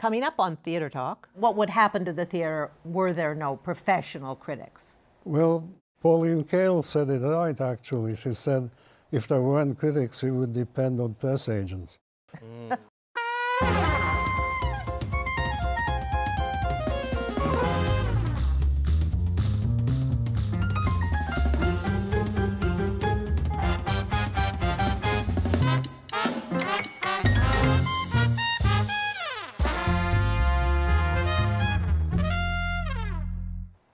Coming up on Theater Talk, what would happen to the theater were there no professional critics? Well, Pauline Kael said it right, actually. She said if there weren't critics, we would depend on press agents.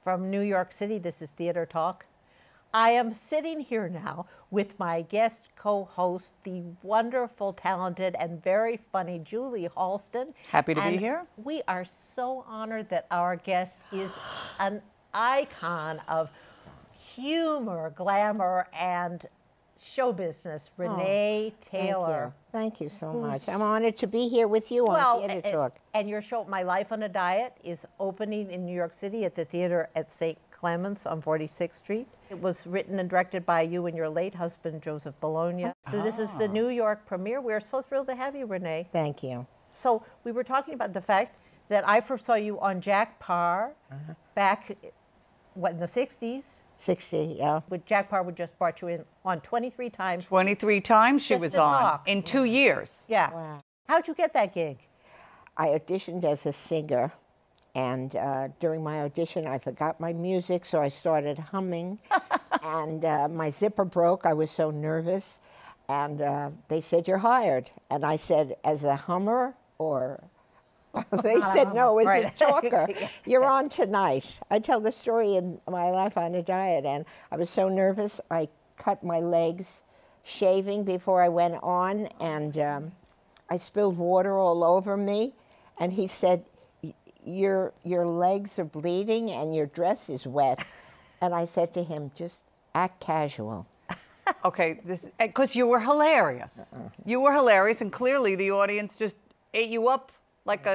From New York City, this is Theater Talk. I am sitting here now with my guest co-host, the wonderful, talented, and very funny Julie Halston. Happy to be here. We are so honored that our guest is an icon of humor, glamour, and show business, Renée Taylor. Thank you so much. I'm honored to be here with you on Theater Talk. And your show, My Life on a Diet, is opening in New York City at the theater at St. Clement's on 46th Street. It was written and directed by you and your late husband, Joseph Bologna. So this is the New York premiere. We're so thrilled to have you, Renee. Thank you. So we were talking about the fact that I first saw you on Jack Paar back, what, in the 60s? 60, yeah. But Jack Paar would just brought you in on 23 times. 23 times she was on in 2 years. Yeah. Wow. How'd you get that gig? I auditioned as a singer, and during my audition, I forgot my music, so I started humming, and my zipper broke. I was so nervous, and they said, "You're hired." And I said, "As a hummer or?" They said, "No, as a talker. You're on tonight." I tell the story in My Life on a Diet, and I was so nervous, I cut my legs shaving before I went on, and I spilled water all over me, and he said, your legs are bleeding and your dress is wet. And I said to him, just act casual. Okay, because you were hilarious. You were hilarious, and clearly the audience just ate you up like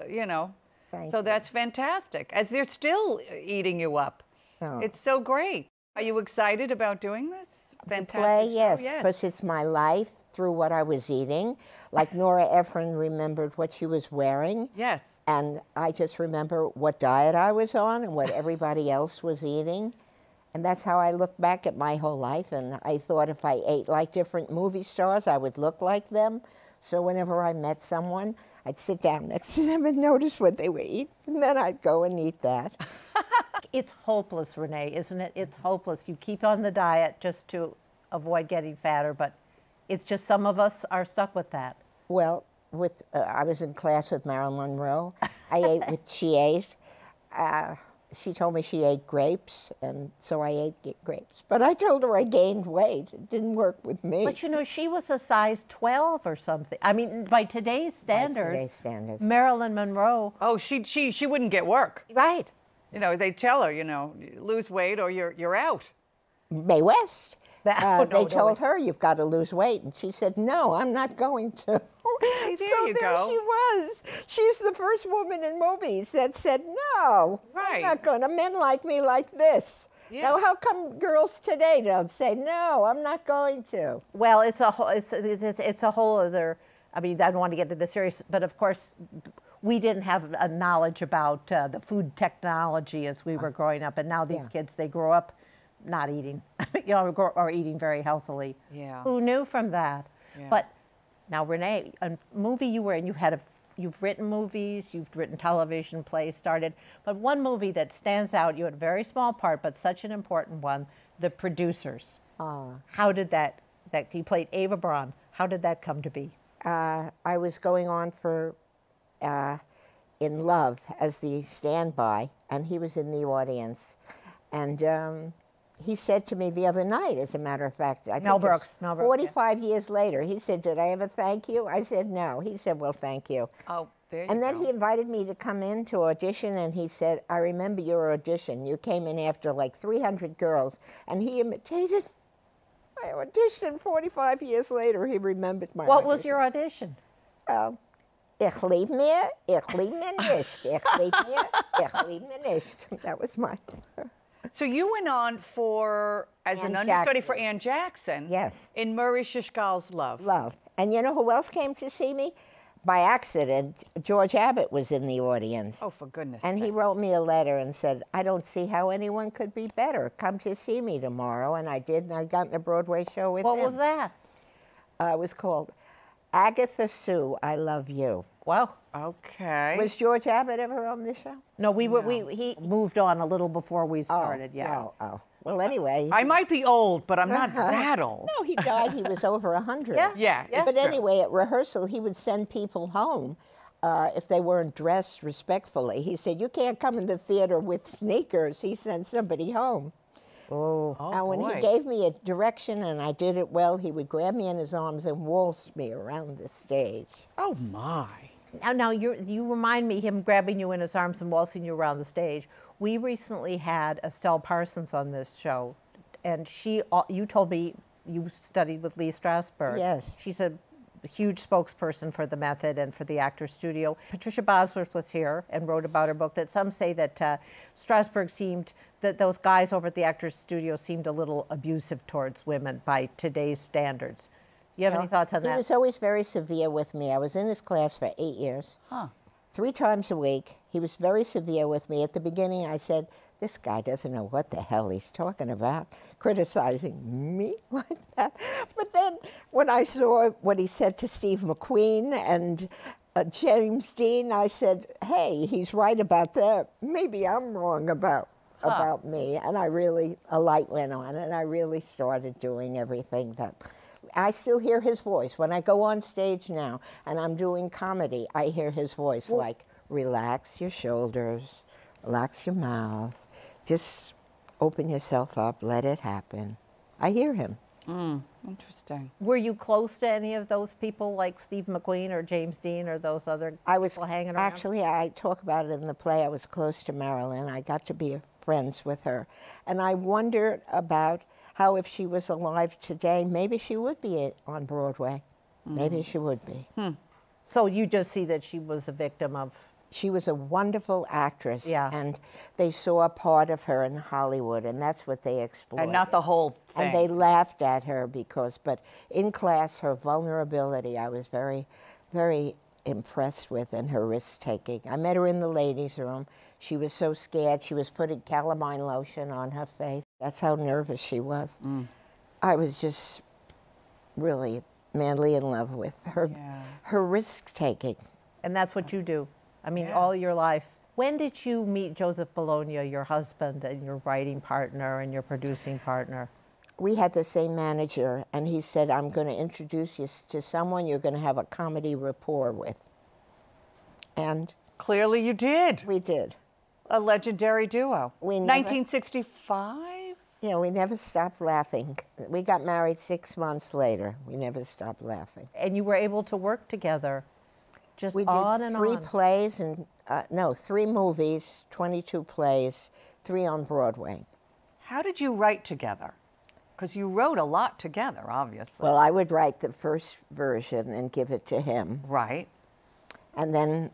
you know. Thank so you. that's fantastic, as they're still eating you up. Oh. It's so great. Are you excited about doing this? Fantastic. Play, yes, show? because it's my life through what I was eating. Like Nora Ephron remembered what she was wearing. Yes. And I just remember what diet I was on and what everybody else was eating. And that's how I look back at my whole life. And I thought if I ate like different movie stars, I would look like them. So whenever I met someone, I'd sit down next to them and notice what they would eat. And then I'd go and eat that. It's hopeless, Renee, isn't it? It's hopeless. You keep on the diet just to avoid getting fatter, but it's just some of us are stuck with that. Well, I was in class with Marilyn Monroe. I ate what she ate. She told me she ate grapes, and so I ate grapes. But I told her I gained weight. It didn't work with me. But you know, she was a size 12 or something. I mean, by today's standards, By today's standards. Marilyn Monroe. Oh, she wouldn't get work. Right. You know, they tell her, you know, lose weight or you're out. Mae West. They told no. her, you've got to lose weight. And she said, no, I'm not going to. Hey, there so you there go. she was. She's the first woman in movies that said, no, Right. I'm not going to. Men like me like this. Yeah. Now, how come girls today don't say, no, I'm not going to? Well, it's a whole other, I mean, I don't want to get to the serious, but of course, we didn't have a knowledge about the food technology as we were growing up. And now these kids, they grow up not eating, you know, or eating very healthily. Yeah. Who knew from that? Yeah. But now, Renee, a movie you were in, you've written movies, you've written television, plays, started, but one movie that stands out, you had a very small part, but such an important one, The Producers. How did that you played Ava Braun, how did that come to be? I was going on for In Love as the standby, and he was in the audience. And he said to me the other night, as a matter of fact, I think Mel Brooks, 45 years later, he said, did I ever thank you? I said, no. He said, well, thank you. Oh, there you And go. then he invited me to come in to audition, and he said, I remember your audition. You came in after like 300 girls, and he imitated my audition. 45 years later, he remembered my audition. What was your audition? Ich lieb mir nicht. Ich lieb mir nicht. That was my... So you went on as an understudy for Ann Jackson. Yes. In Murray Shishgal's Love. Love. And you know who else came to see me? by accident, George Abbott was in the audience. Oh, for goodness And he sake. wrote me a letter and said, I don't see how anyone could be better. Come to see me tomorrow. And I did, and I got in a Broadway show with What him. was that? It was called Agatha Sue, I Love You. Wow. Okay. Was George Abbott ever on this show? No, he moved on a little before we started. Yeah. Oh. Well, anyway. I might be old, but I'm not that old. No, he died. He was over 100. Yeah. Yeah, it's But true. anyway, at rehearsal, he would send people home if they weren't dressed respectfully. He said, you can't come in the theater with sneakers. He sent somebody home. Oh. Oh, And when boy. he gave me a direction and I did it well, he would grab me in his arms and waltz me around the stage. Oh, my. Now you remind me him grabbing you in his arms and waltzing you around the stage. We recently had Estelle Parsons on this show, and you told me you studied with Lee Strasberg. Yes. She's a huge spokesperson for the method and for the Actors Studio. Patricia Bosworth was here and wrote about her book that some say that Strasberg that those guys over at the Actors Studio seemed a little abusive towards women by today's standards. You have any thoughts on that? He was always very severe with me. I was in his class for 8 years. Huh. 3 times a week. He was very severe with me. At the beginning, I said, this guy doesn't know what the hell he's talking about, criticizing me like that. But then when I saw what he said to Steve McQueen and James Dean, I said, hey, he's right about that. Maybe I'm wrong about me. And a light went on, and I really started doing everything that... I still hear his voice. When I go on stage now and I'm doing comedy, I hear his voice like, relax your shoulders, relax your mouth, just open yourself up, let it happen. I hear him. Interesting. Were you close to any of those people like Steve McQueen or James Dean or those other people hanging around? Actually, I talk about it in the play. I was close to Marilyn. I got to be friends with her. And I wondered about how if she was alive today, maybe she would be on Broadway. Maybe she would be. So you just see that she was a victim of... She was a wonderful actress, Yeah. and they saw a part of her in Hollywood, and that's what they explored. And not the whole thing. And they laughed at her but in class, her vulnerability, I was very, very impressed with, and her risk-taking. I met her in the ladies' room. She was so scared. She was putting calamine lotion on her face. That's how nervous she was. I was just really madly in love with her, her risk-taking. And that's what you do. I mean, Yeah. all your life. When did you meet Joseph Bologna, your husband and your writing partner and your producing partner? We had the same manager, and he said, I'm going to introduce you to someone you're going to have a comedy rapport with. And Clearly you did. we did. A legendary duo. We never- 1965? Yeah, we never stopped laughing. We got married 6 months later. We never stopped laughing. And you were able to work together just We on did and 3 on. plays and, 3 movies, 22 plays, 3 on Broadway. How did you write together? Because you wrote a lot together, obviously. Well, I would write the first version and give it to him. Right. And then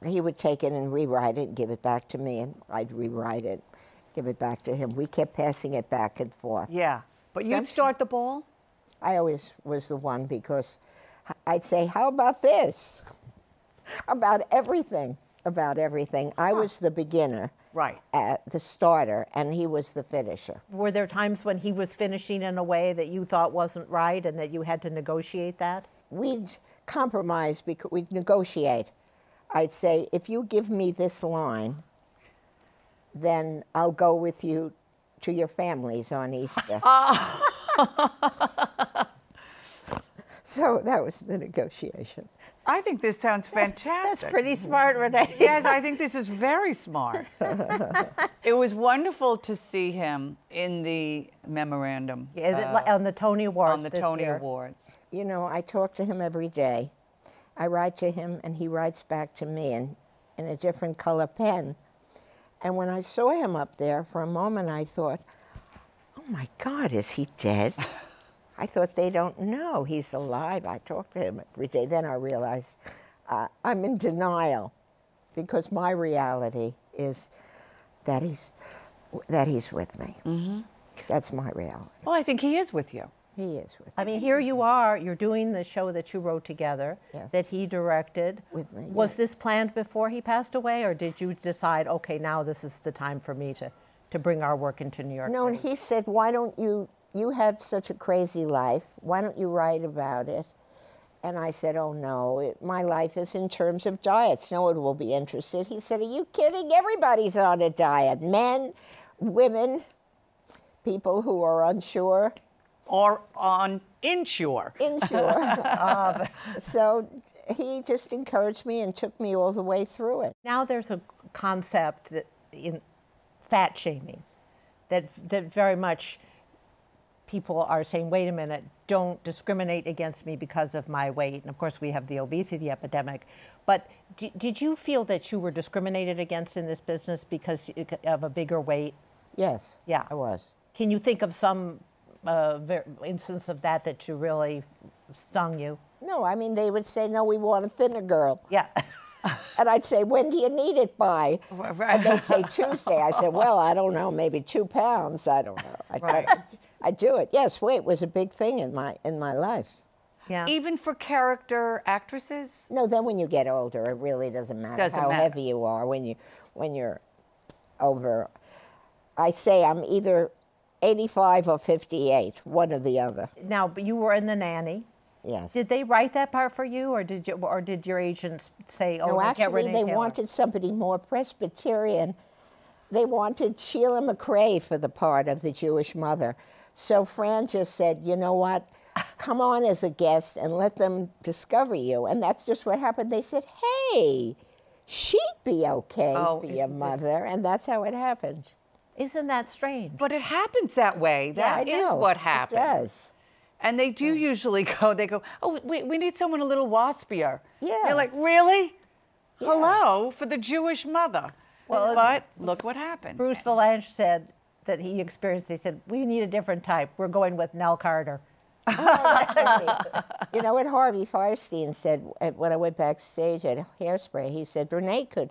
he would take it and rewrite it and give it back to me, and I'd rewrite it, give it back to him. We kept passing it back and forth. Yeah. But you'd start the ball? I always was the one because I'd say, how about this? About everything, about everything. I was the beginner. Right. The starter, and he was the finisher. Were there times when he was finishing in a way that you thought wasn't right and that you had to negotiate that? We'd compromise because we'd negotiate. I'd say, if you give me this line, then I'll go with you to your families on Easter. So that was the negotiation. I think this sounds fantastic. That's pretty smart, Renee. Yes, I think this is very smart. It was wonderful to see him in the memorandum On the Tony Awards on the this Tony year. Awards. You know, I talk to him every day. I write to him, and he writes back to me in a different color pen. And when I saw him up there, for a moment I thought, oh my God, is he dead? I thought they don't know he's alive. I talk to him every day. Then I realized I'm in denial because my reality is that he's with me. That's my reality. Well, I think he is with you. He is with I mean, here you are, you're doing the show that you wrote together, Yes. that he directed. With me, Was yes. this planned before he passed away, or did you decide, okay, now this is the time for me to bring our work into New York No, and City? he said, why don't you had such a crazy life, why don't you write about it? And I said, oh no, my life is in terms of diets. No one will be interested. He said, are you kidding? Everybody's on a diet. Men, women, people who are unsure. Or on insure. Insure. So he just encouraged me and took me all the way through it. Now there's a concept that in fat shaming that very much people are saying, wait a minute, don't discriminate against me because of my weight. And of course, we have the obesity epidemic. But did you feel that you were discriminated against in this business because of a bigger weight? Yes, Yeah. I was. Can you think of some instance of that you really stung you? No, I mean, they would say, no, we want a thinner girl. Yeah. And I'd say, when do you need it by? And they'd say Tuesday. I said, well, I don't know, maybe 2 pounds. I don't know. I do it. Yes, weight was a big thing in my life. Yeah. Even for character actresses? No, then when you get older, it really doesn't matter how heavy you are. When you're over, I say I'm either 85 or 58, one or the other. Now, but you were in The Nanny. Yes. Did they write that part for you, or did your agents say, "Oh, No, get actually, Renée they Taylor"? wanted somebody more Presbyterian. They wanted Sheila McRae for the part of the Jewish mother. So Fran just said, you know what? Come on as a guest and let them discover you. And that's just what happened. They said, hey, she'd be okay for your mother. And that's how it happened. Isn't that strange? But it happens that way. That I is know. what happens. It does. And they do usually go, oh, we need someone a little waspier. Yeah. You're like, really? Yeah. Hello, for the Jewish mother. Well, but look what happened. Bruce Valanche said that he experienced, he said, we need a different type. We're going with Nell Carter. You know what Harvey Fierstein said when I went backstage at Hairspray? He said, Renee could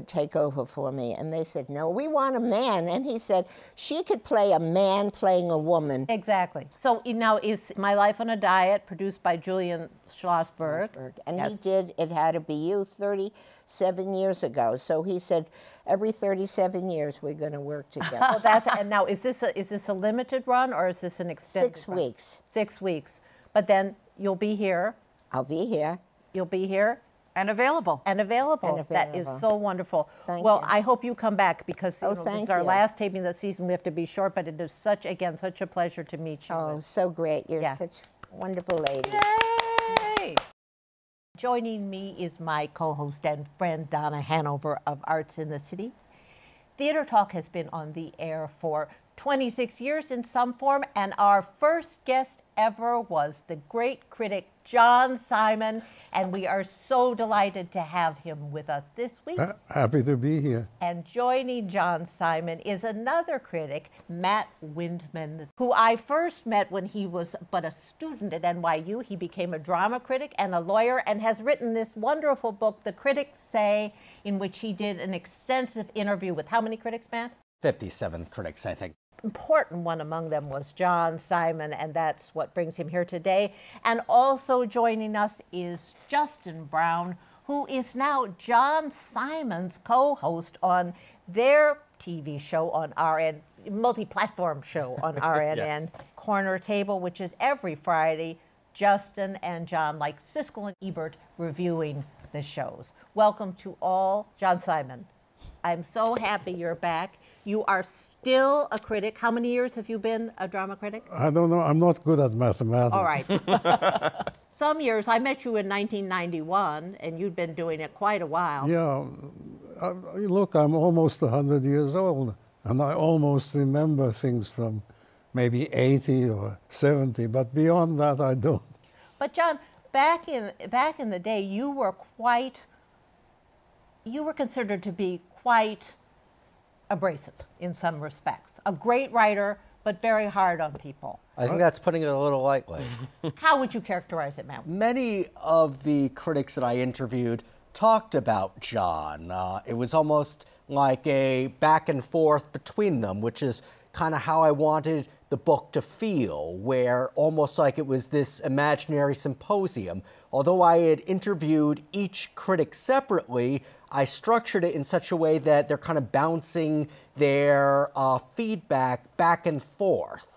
take over for me. And they said, no, we want a man. And he said, she could play a man playing a woman. Exactly. So now is My Life on a Diet, produced by Julian Schlossberg. And Yes. he did It Had to Be You 37 years ago. So he said, every 37 years we're going to work together. Well, and now is this a limited run, or is this an extended 6 run? weeks. 6 weeks. But then you'll be here. I'll be here. You'll be here. And available. And available. And That is available. so wonderful. Thank well, you. I hope you come back because this thank is our you. last taping of the season. We have to be short, but it is such a pleasure to meet you. Oh, so great. You're Yeah. such a wonderful lady. Yay! Joining me is my co-host and friend, Donna Hanover of Arts in the City. Theater Talk has been on the air for 26 years in some form, and our first guest ever was the great critic, John Simon, and we are so delighted to have him with us this week. Happy to be here. And joining John Simon is another critic, Matt Windman, who I first met when he was but a student at NYU. He became a drama critic and a lawyer and has written this wonderful book, The Critics Say, in which he did an extensive interview with how many critics, Matt? 57 critics, I think. Important one among them was John Simon, and that's what brings him here today. And also joining us is Justin Brown, who is now John Simon's co-host on their TV show on RN, multi-platform show on RNN, Yes. Corner Table, which is every Friday. Justin and John, like Siskel and Ebert, reviewing the shows. Welcome to all. John Simon, I'm so happy you're back. You are still a critic. How many years have you been a drama critic? I don't know. I'm not good at mathematics. All right. Some years. I met you in 1991, and you'd been doing it quite a while. Yeah. Look, I'm almost 100 years old, and I almost remember things from maybe 80 or 70, but beyond that, I don't. But John, back in the day, you were considered to be quite abrasive in some respects. A great writer, but very hard on people. I think that's putting it a little lightly. How would you characterize it, Matt? Many of the critics that I interviewed talked about John. It was almost like a back and forth between them, which is kind of how I wanted the book to feel, where almost like it was this imaginary symposium. Although I had interviewed each critic separately, I structured it in such a way that they're kind of bouncing their feedback back and forth.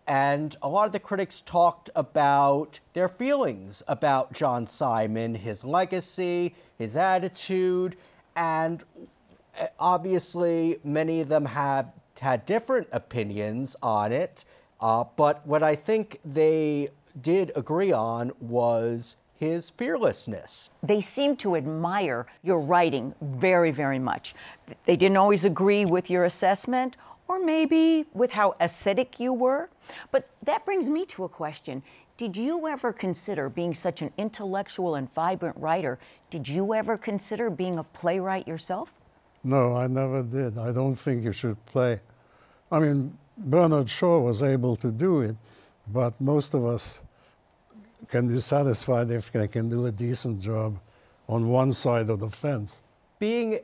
And a lot of the critics talked about their feelings about John Simon, his legacy, his attitude, and obviously many of them have had different opinions on it. But what I think they did agree on was his fearlessness. They seem to admire your writing very, very much. They didn't always agree with your assessment, or maybe with how acidic you were. But that brings me to a question. Did you ever consider, being such an intellectual and vibrant writer, did you ever consider being a playwright yourself? No, I never did. I don't think you should play. I mean, Bernard Shaw was able to do it, but most of us can be satisfied if they can do a decent job on one side of the fence. Being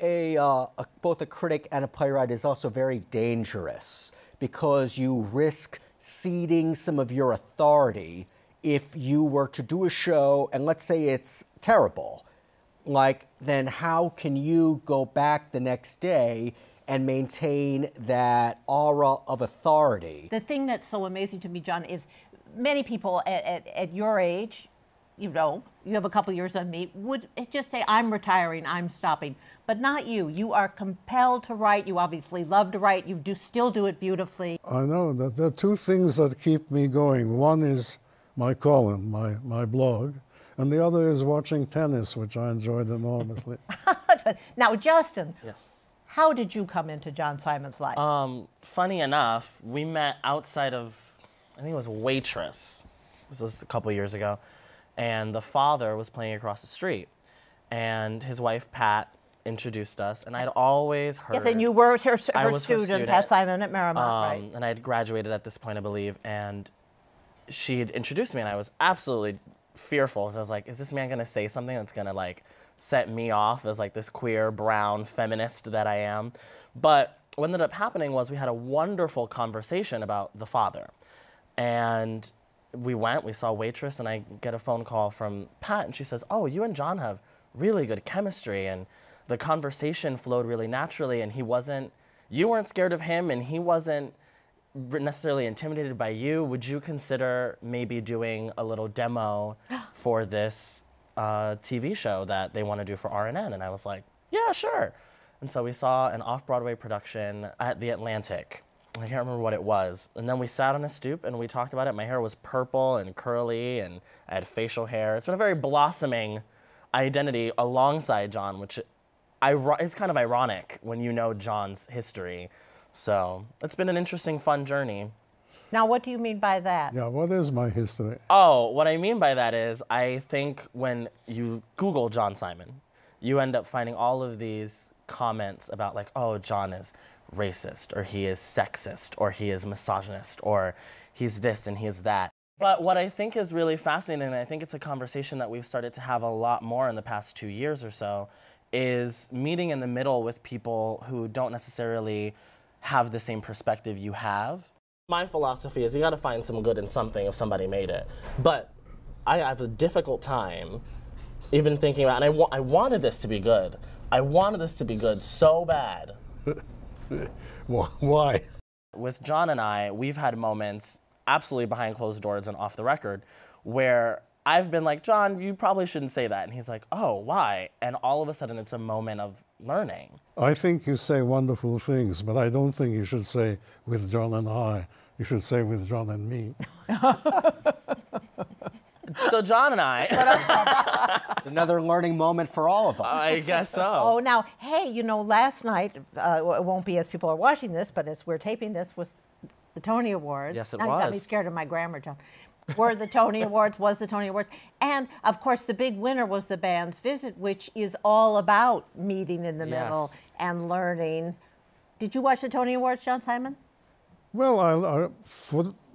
both a critic and a playwright is also very dangerous because you risk ceding some of your authority if you were to do a show and let's say it's terrible. Like, then how can you go back the next day and maintain that aura of authority? The thing that's so amazing to me, John, is many people at your age, you know, you have a couple years on me, would just say, I'm retiring, I'm stopping. But not you. You are compelled to write. You obviously love to write. You still do it beautifully. I know that there are two things that keep me going. One is my column, my blog, and the other is watching tennis, which I enjoyed enormously. Now, Justin. Yes. How did you come into John Simon's life? Funny enough, we met outside of, I think it was Waitress. This was a couple years ago. And the father was playing across the street. And his wife, Pat, introduced us. And I'd always heard... Yes, and you were her her student, Pat Simon at Marymount, right? And I had graduated at this point, I believe. And she had introduced me, and I was absolutely fearful. So I was like, is this man going to say something that's going to, like, set me off as, like, this queer, brown feminist that I am? But what ended up happening was we had a wonderful conversation about the father. And we saw Waitress, and I get a phone call from Pat, and she says, oh, you and John have really good chemistry, and the conversation flowed really naturally, and you weren't scared of him, and he wasn't necessarily intimidated by you. Would you consider maybe doing a little demo for this TV show that they want to do for RNN? And I was like, yeah, sure. And so we saw an off-Broadway production at the Atlantic. I can't remember what it was. And then we sat on a stoop and we talked about it. My hair was purple and curly and I had facial hair. It's been a very blossoming identity alongside John, which is kind of ironic when you know John's history. So it's been an interesting, fun journey. Now, what do you mean by that? Yeah, what is my history? Oh, what I mean by that is I think when you Google John Simon, you end up finding all of these comments about like, oh, John is racist, or he is sexist, or he is misogynist, or he's this and he is that. But what I think is really fascinating, and I think it's a conversation that we've started to have a lot more in the past 2 years or so, is meeting in the middle with people who don't necessarily have the same perspective you have. My philosophy is you gotta find some good in something if somebody made it. But I have a difficult time even thinking about, and I wanted this to be good. I wanted this to be good so bad. Why? With John and I, we've had moments, absolutely behind closed doors and off the record, where I've been like, John, you probably shouldn't say that. And he's like, oh, why? And all of a sudden, it's a moment of learning. I think you say wonderful things, but I don't think you should say with John and I. You should say with John and me. So John and I... It's another learning moment for all of us. I guess so. Oh, now, hey, you know, last night, it won't be as people are watching this, but as we're taping this, was the Tony Awards. Yes, it now, was. You got me scared of my grammar, John. Were the Tony Awards, was the Tony Awards. And, of course, the big winner was The Band's Visit, which is all about meeting in the middle and learning. Did you watch the Tony Awards, John Simon? Well,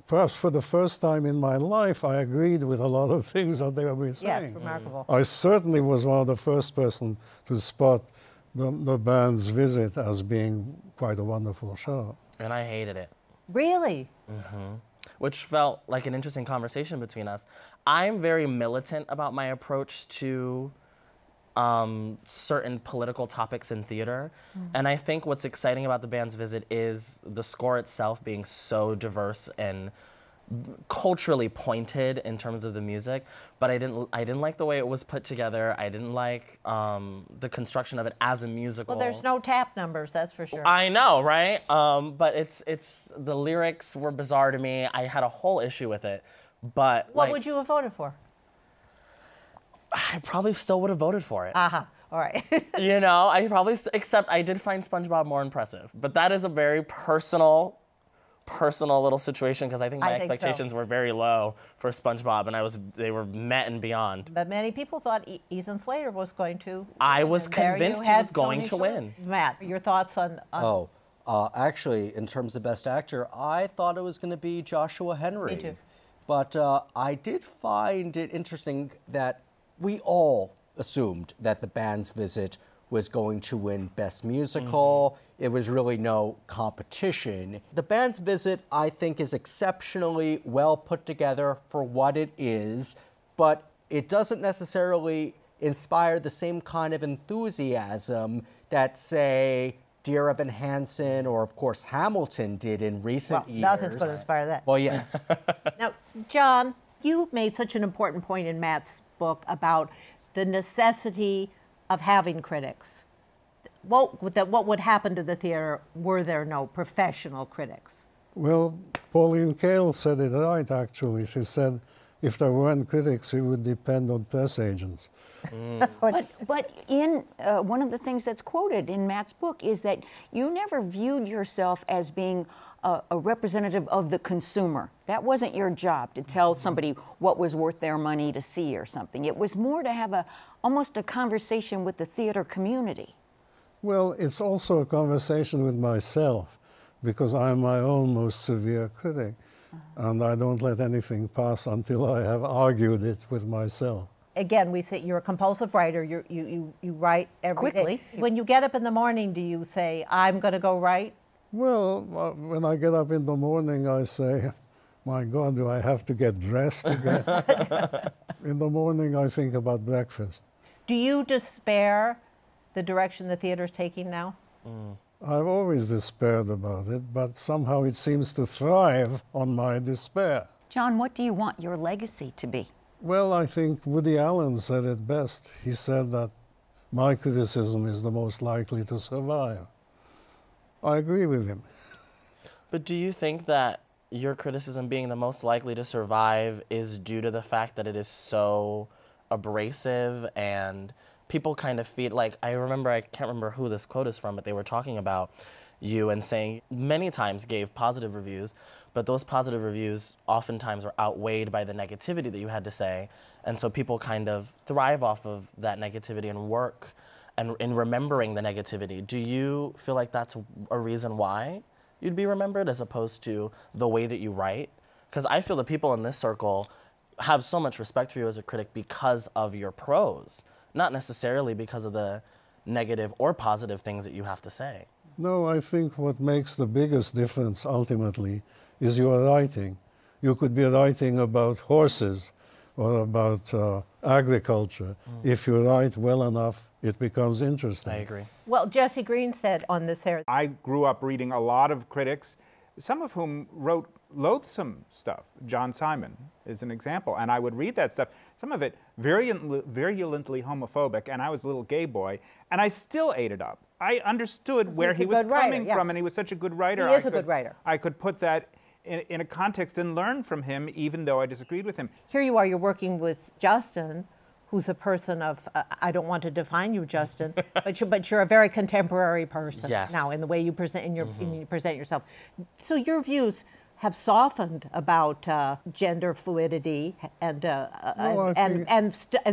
perhaps for the first time in my life, I agreed with a lot of things that they were saying. Yes, remarkable. I certainly was one of the first person to spot the Band's Visit as being quite a wonderful show. And I hated it. Really? Which felt like an interesting conversation between us. I'm very militant about my approach to certain political topics in theater. And I think what's exciting about the band's visit is the score itself being so diverse and culturally pointed in terms of the music, but I didn't like the way it was put together. I didn't like the construction of it as a musical. Well, there's no tap numbers, that's for sure. I know, right? But it's the lyrics were bizarre to me. I had a whole issue with it. But What would you have voted for? I probably still would have voted for it. All right. You know, I probably except I did find SpongeBob more impressive. But that is a very personal little situation because I think my expectations were very low for SpongeBob, and they were met and beyond. But many people thought Ethan Slater was going to. I was convinced he was going to win. Matt, your thoughts on? Actually, in terms of Best Actor, I thought it was going to be Joshua Henry. Me too. But I did find it interesting that we all assumed that the band's visit was going to win Best Musical. It was really no competition. The band's visit, I think, is exceptionally well put together for what it is, but it doesn't necessarily inspire the same kind of enthusiasm that, say, Dear Evan Hansen or, of course, Hamilton did in recent years. Nothing's going to inspire that. Well, yes. Now, John, you made such an important point in Matt's book about the necessity of having critics. What would happen to the theater were there no professional critics? Well, Pauline Kael said it right, actually. She said if there weren't critics, we would depend on press agents. But in one of the things that's quoted in Matt's book is that you never viewed yourself as being a representative of the consumer. That wasn't your job to tell somebody what was worth their money to see or something. It was more to have almost a conversation with the theater community. Well, it's also a conversation with myself, because I'm my own most severe critic, and I don't let anything pass until I have argued it with myself. Again, we say you're a compulsive writer. You write every day. Quickly. When you get up in the morning, do you say, I'm going to go write? Well, when I get up in the morning, I say, my God, do I have to get dressed again? In the morning, I think about breakfast. Do you despair the direction the theater's taking now? I've always despaired about it, but somehow it seems to thrive on my despair. John, what do you want your legacy to be? Well, I think Woody Allen said it best. He said that my criticism is the most likely to survive. I agree with him. But do you think that your criticism being the most likely to survive is due to the fact that it is so abrasive and people kind of feel like, I can't remember who this quote is from, but they were talking about you and saying many times gave positive reviews, but those positive reviews oftentimes were outweighed by the negativity that you had to say. And so people kind of thrive off of that negativity and work and in remembering the negativity. Do you feel like that's a reason why you'd be remembered as opposed to the way that you write? Because I feel the people in this circle have so much respect for you as a critic because of your prose, not necessarily because of the negative or positive things that you have to say. No, I think what makes the biggest difference ultimately is your writing. You could be writing about horses or about agriculture. If you write well enough, it becomes interesting. I agree. Well, Jesse Green said on this air. I grew up reading a lot of critics, some of whom wrote loathsome stuff. John Simon is an example. And I would read that stuff, some of it virulently homophobic, and I was a little gay boy, and I still ate it up. I understood where he was coming from, and he was such a good writer. He is a good writer. I could put that in a context and learn from him, even though I disagreed with him. Here you are, you're working with Justin, who's a person of, I don't want to define you, Justin, but you're a very contemporary person now in the way you present, you present yourself. So your views have softened about gender fluidity and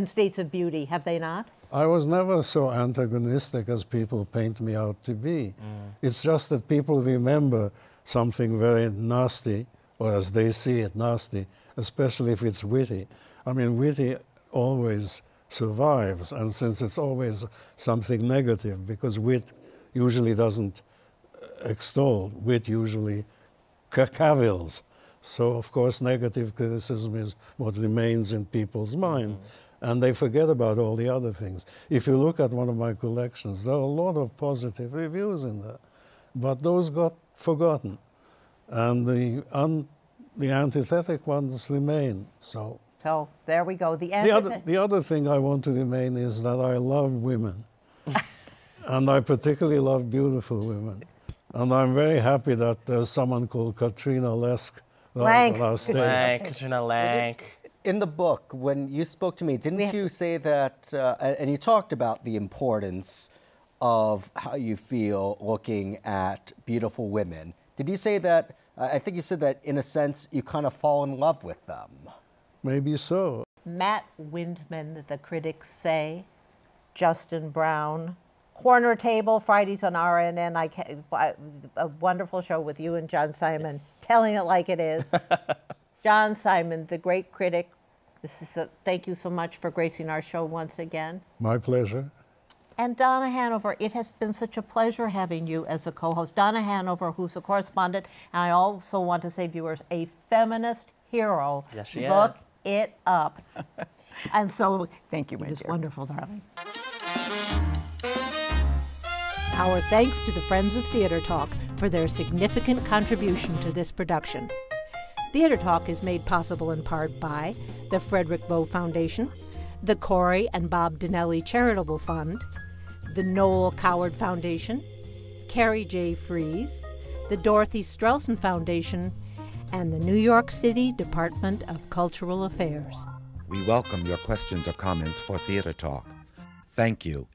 states of beauty, have they not? I was never so antagonistic as people paint me out to be. It's just that people remember something very nasty, or as they see it, nasty, especially if it's witty. I mean, witty always survives, and since it's always something negative, because wit usually doesn't extol, wit usually cavils. So, of course, negative criticism is what remains in people's mind, and they forget about all the other things. If you look at one of my collections, there are a lot of positive reviews in there, but those got forgotten, and the antithetic ones remain. So there we go. the other thing I want to remain is that I love women, and I particularly love beautiful women. And I'm very happy that there's someone called Katrina Lesk on our stage. Katrina Lank. In the book, when you spoke to me, didn't you say that, and you talked about the importance of how you feel looking at beautiful women. Did you say that, I think you said that in a sense you kind of fall in love with them? Maybe so. Matt Windman, the critics say, Justin Brown, Corner Table, Fridays on RNN, a wonderful show with you and John Simon, yes. Telling it like it is. John Simon, the great critic, thank you so much for gracing our show once again. My pleasure. And Donna Hanover, it has been such a pleasure having you as a co-host. Donna Hanover, who's a correspondent, and I also want to say, viewers, a feminist hero. Yes, she is. Look it up. And so, thank you, my it's dear. wonderful, darling. Our thanks to the Friends of Theater Talk for their significant contribution to this production. Theater Talk is made possible in part by the Frederick Lowe Foundation, the Corey and Bob Dinelli Charitable Fund, the Noel Coward Foundation, Carrie J. Fries, the Dorothy Strelson Foundation, and the New York City Department of Cultural Affairs. We welcome your questions or comments for Theater Talk. Thank you